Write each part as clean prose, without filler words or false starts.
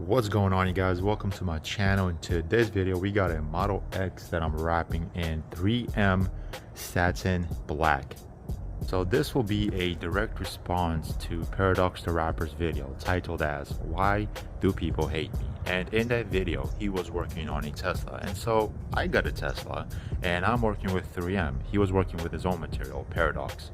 What's going on, you guys? Welcome to my channel. In today's video we got a Model X that I'm wrapping in 3M Satin Black. So this will be a direct response to Paradoxthewrapper's video titled as "Why Do People Hate Me?" And in that video he was working on a Tesla, and so I got a Tesla and I'm working with 3M. He was working with his own material, Paradox.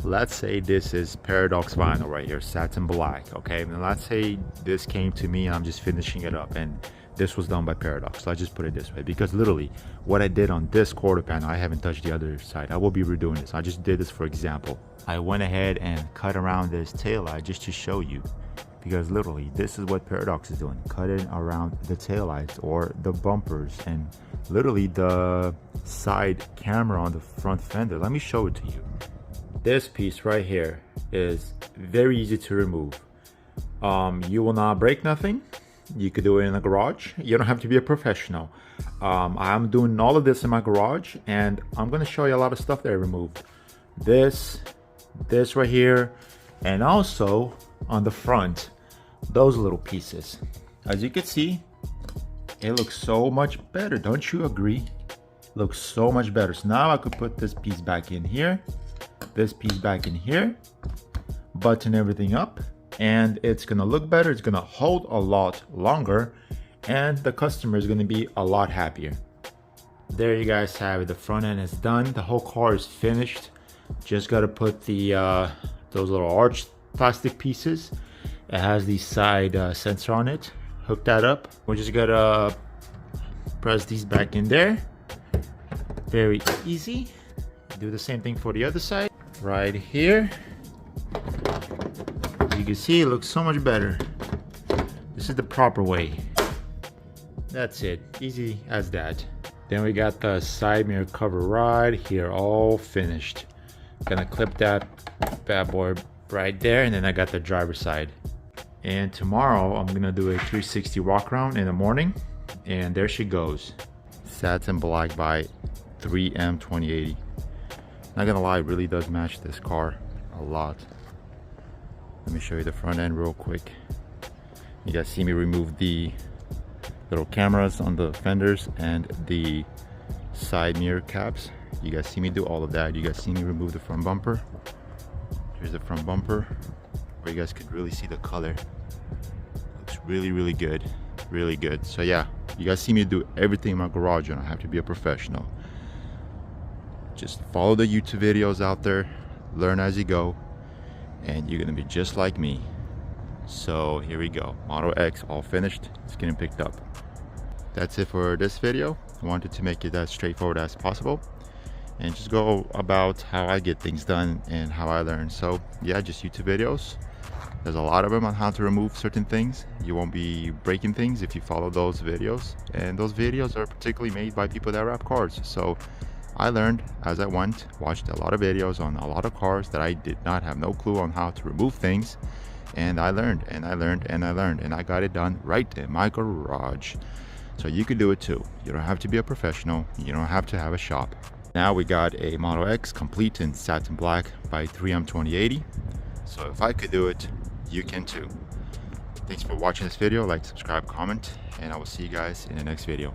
Let's say this is Paradox vinyl right here, Satin Black, okay? And let's say this came to me and I'm just finishing it up and this was done by Paradox. So I just put it this way because literally what I did on this quarter panel, I haven't touched the other side. I will be redoing this. I just did this for example. I went ahead and cut around this tail light just to show you, because literally this is what Paradox is doing, cutting around the tail lights or the bumpers and literally the side camera on the front fender. Let me show it to you. This piece right here is very easy to remove. You will not break nothing. You could do it in a garage. You don't have to be a professional. I'm doing all of this in my garage and I'm going to show you a lot of stuff that I removed. This right here, and also on the front, those little pieces. As you can see, it looks so much better. Don't you agree? Looks so much better. So now I could put this piece back in here, this piece back in here, button everything up, and it's gonna look better. It's gonna hold a lot longer and the customer is gonna be a lot happier. There you guys have it. The front end is done. The whole car is finished. Just gotta put the those little arch plastic pieces. It has the side sensor on it. Hook that up. We're just gonna press these back in there. Very easy. Do the same thing for the other side. Right here, you can see it looks so much better. This is the proper way. That's it, easy as that. Then we got the side mirror cover right here, all finished. Gonna clip that bad boy right there, and then I got the driver's side. And tomorrow I'm gonna do a 360 walk around in the morning, and there she goes. Satin Black by 3M 2080. Not gonna lie, it really does match this car a lot. Let me show you the front end real quick. You guys see me remove the little cameras on the fenders and the side mirror caps. You guys see me do all of that. You guys see me remove the front bumper. Here's the front bumper where you guys could really see the color. Looks really good, really good. So yeah, you guys see me do everything in my garage. You don't have to be a professional. Just follow the YouTube videos out there, learn as you go, and you're gonna be just like me. So here we go, Model X all finished. It's getting picked up. That's it for this video. I wanted to make it as straightforward as possible and just go about how I get things done and how I learn. So yeah, just YouTube videos. There's a lot of them on how to remove certain things. You won't be breaking things if you follow those videos, and those videos are particularly made by people that wrap cars. So I learned as I went, watched a lot of videos on a lot of cars that I did not have no clue on how to remove things, and I learned and I learned and I learned, and I got it done right in my garage. So you can do it too. You don't have to be a professional. You don't have to have a shop. Now we got a Model X complete in Satin Black by 3M 2080. So if I could do it, you can too. Thanks for watching this video. Like, subscribe, comment, and I will see you guys in the next video.